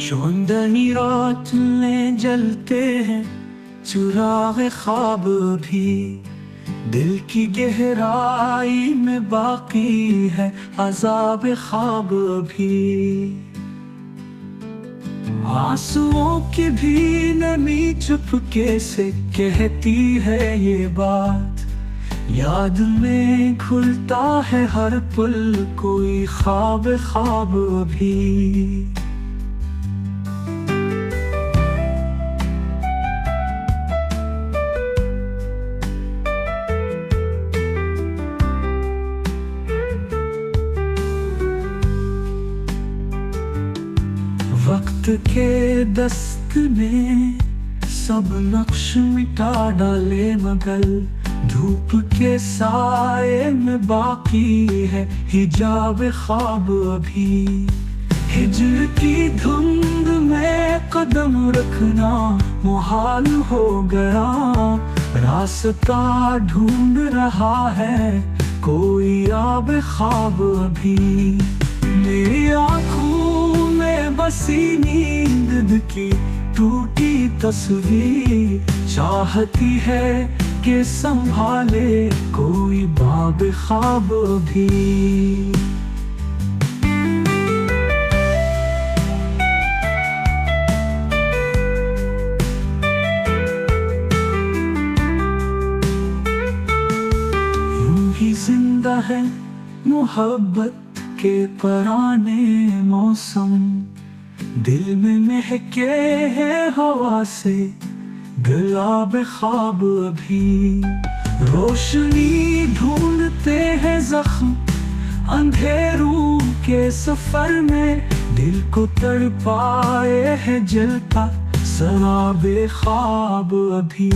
चौंदनी रात में जलते हैं चिराग ख्वाब भी, दिल की गहराई में बाकी है अज़ाब ख्वाब भी। आंसुओं की भी नमी चुपके से कहती है ये बात, याद में खुलता है हर पल कोई ख्वाब ख्वाब भी। वक्त के दस्त ने सब नक्श मिटा डाले, मगर धूप के साए में बाकी है हिजाब ख्वाब अभी। हिजर की धुंध में कदम रखना मुहाल हो गया, रास्ता ढूंढ रहा है कोई आब ख्वाब अभी। मेरी आँखों में बसी नींद की टूटी तस्वीर चाहती है कि संभाले कोई बाब ख्वाब भी। यूं ही जिंदा है मोहब्बत के पुराने मौसम, दिल में महके हैं हवा से गुलाब ख्वाब अभी। रोशनी ढूंढते हैं जख्म अंधेरों के सफर में, दिल को तड़पाए है जलता शराब ख्वाब अभी।